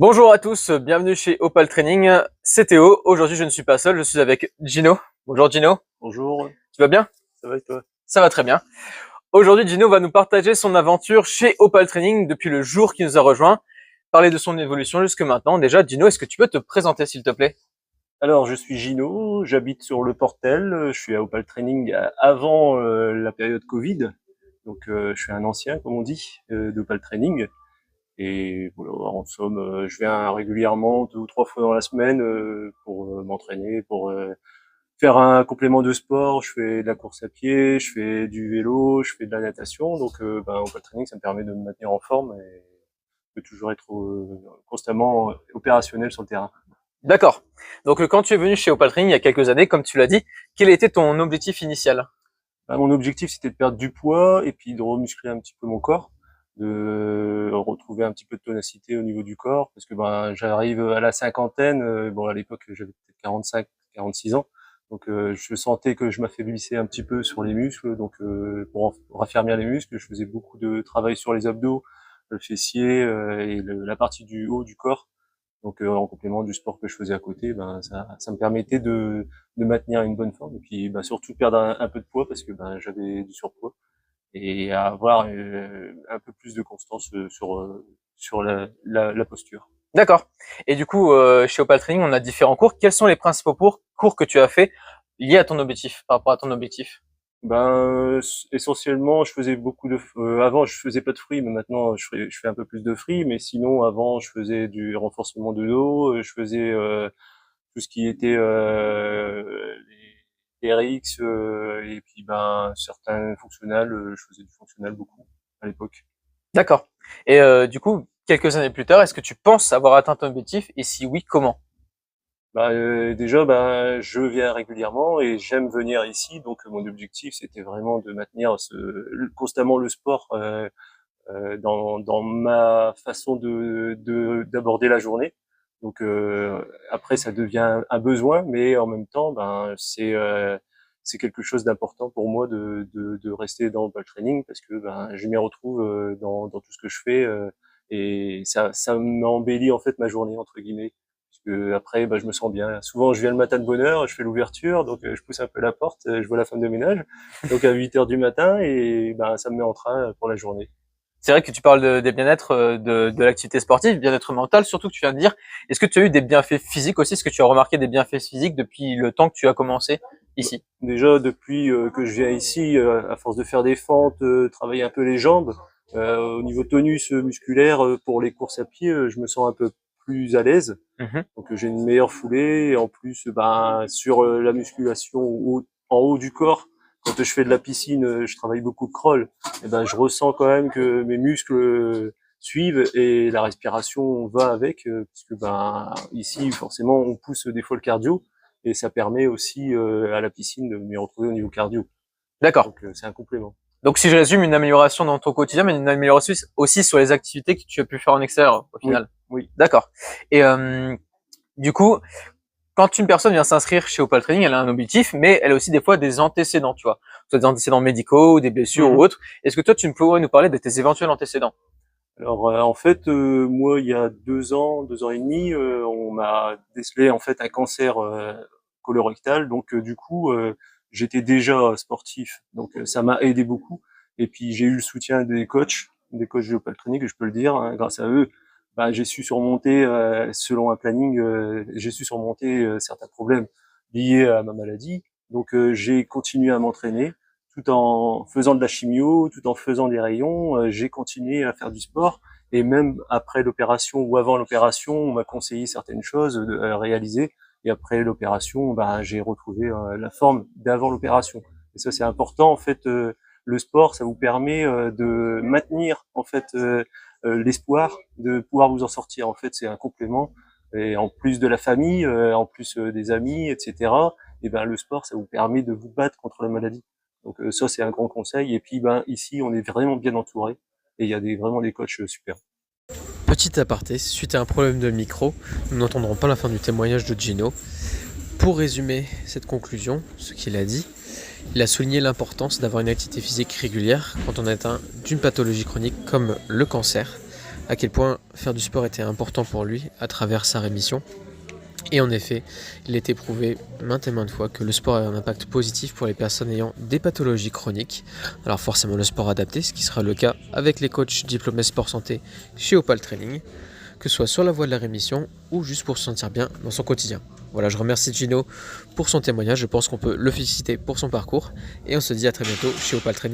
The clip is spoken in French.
Bonjour à tous, bienvenue chez Opal Training. C'est Théo. Aujourd'hui, je ne suis pas seul, je suis avec Gino. Bonjour Gino. Bonjour, Tu vas bien? ça va et toi? Ça va très bien. Aujourd'hui, Gino va nous partager son aventure chez Opal Training depuis le jour qu'il nous a rejoint, parler de son évolution jusque maintenant. Déjà, Gino, est-ce que tu peux te présenter s'il te plaît? Alors, je suis Gino, j'habite sur le Portel, je suis à Opal Training avant la période Covid, donc je suis un ancien, comme on dit, d'Opal Training. Et voilà, en somme, je viens régulièrement 2 ou 3 fois dans la semaine pour m'entraîner, pour faire un complément de sport. Je fais de la course à pied, je fais du vélo, je fais de la natation. Donc, Opal Training, ça me permet de me maintenir en forme et de toujours être constamment opérationnel sur le terrain. D'accord. Donc, quand tu es venu chez Opal Training il y a quelques années, comme tu l'as dit, quel était ton objectif initial? Bah, mon objectif, c'était de perdre du poids et puis de remuscler un petit peu mon corps, de retrouver un petit peu de tonacité au niveau du corps, parce que ben j'arrive à la cinquantaine. Bon, à l'époque, j'avais peut-être 45, 46 ans, donc je sentais que je m'affaiblissais un petit peu sur les muscles. Donc pour raffermir les muscles, je faisais beaucoup de travail sur les abdos, le fessier et la partie du haut du corps. Donc en complément du sport que je faisais à côté, ben ça me permettait de maintenir une bonne forme et puis ben, surtout perdre un peu de poids parce que ben j'avais du surpoids et avoir un peu plus de constance sur la posture. D'accord. Et du coup, chez Opal Training, on a différents cours. Quels sont les principaux cours que tu as fait liés à ton objectif, par rapport à ton objectif? Ben essentiellement, je faisais beaucoup de avant je faisais pas de free, mais maintenant je fais un peu plus de free. Mais sinon avant je faisais du renforcement de dos, je faisais tout ce qui était les RX et puis ben certains fonctionnels, je faisais du fonctionnel beaucoup à l'époque. D'accord. Et du coup, quelques années plus tard, est-ce que tu penses avoir atteint ton objectif? Et si oui, comment? Bah, déjà, ben je viens régulièrement et j'aime venir ici, donc mon objectif c'était vraiment de maintenir constamment le sport dans ma façon d'aborder la journée. Donc après ça devient un besoin, mais en même temps ben c'est quelque chose d'important pour moi de rester dans le training parce que ben je m'y retrouve dans tout ce que je fais et ça m'embellit en fait ma journée entre guillemets. Parce que après ben, je me sens bien. Souvent je viens le matin de bonne heure, je fais l'ouverture, donc je pousse un peu la porte, je vois la femme de ménage, donc à 8 heures du matin et ben ça me met en train pour la journée. C'est vrai que tu parles des bien-être, de l'activité sportive, bien-être mental, surtout que tu viens de dire. Est-ce que tu as eu des bienfaits physiques aussi? Est-ce que tu as remarqué des bienfaits physiques depuis le temps que tu as commencé Bah, ici? déjà, depuis que je viens ici, à force de faire des fentes, travailler un peu les jambes, au niveau tonus musculaire pour les courses à pied, je me sens un peu plus à l'aise. Mhm. Donc j'ai une meilleure foulée et en plus, ben sur la musculation en haut du corps, quand je fais de la piscine, je travaille beaucoup de crawl. Et ben je ressens quand même que mes muscles suivent et la respiration va avec, puisque ben ici forcément on pousse des fois le cardio et ça permet aussi à la piscine de m'y retrouver au niveau cardio. D'accord. Donc c'est un complément. Donc si je résume, une amélioration dans ton quotidien, mais une amélioration aussi sur les activités que tu as pu faire en extérieur au Oui, final. oui. D'accord. Et du coup, quand une personne vient s'inscrire chez Opal Training, elle a un objectif, mais elle a aussi des fois des antécédents, tu vois. Soit des antécédents médicaux, des blessures ou Mhm. autres. Est-ce que toi, tu pourrais nous parler de tes éventuels antécédents? Alors en fait, moi il y a 2 ans, 2 ans et demi, on m'a décelé en fait un cancer colorectal. Donc du coup, j'étais déjà sportif, donc ça m'a aidé beaucoup. Et puis j'ai eu le soutien des coachs de Clinique, je peux le dire. Hein, grâce à eux, bah, j'ai su surmonter selon un planning, j'ai su surmonter certains problèmes liés à ma maladie. Donc j'ai continué à m'entraîner tout en faisant de la chimio, tout en faisant des rayons, j'ai continué à faire du sport. Et même après l'opération ou avant l'opération, on m'a conseillé certaines choses à réaliser. Et après l'opération, bah, j'ai retrouvé la forme d'avant l'opération. Et ça, c'est important. En fait, le sport, ça vous permet de maintenir en fait l'espoir de pouvoir vous en sortir. En fait, c'est un complément. Et en plus de la famille, en plus des amis, etc. Et ben le sport, ça vous permet de vous battre contre la maladie. Donc ça, c'est un grand conseil. Et puis ben ici, on est vraiment bien entouré et il y a vraiment des coachs super. Petit aparté, suite à un problème de micro, nous n'entendrons pas la fin du témoignage de Gino. Pour résumer cette conclusion, ce qu'il a dit, il a souligné l'importance d'avoir une activité physique régulière quand on est atteint d'une pathologie chronique comme le cancer, à quel point faire du sport était important pour lui à travers sa rémission. Et en effet, il est prouvé maintes et maintes fois que le sport a un impact positif pour les personnes ayant des pathologies chroniques. Alors forcément le sport adapté, ce qui sera le cas avec les coachs diplômés sport santé chez Opal Training, que ce soit sur la voie de la rémission ou juste pour se sentir bien dans son quotidien. Voilà, je remercie Gino pour son témoignage, je pense qu'on peut le féliciter pour son parcours et on se dit à très bientôt chez Opal Training.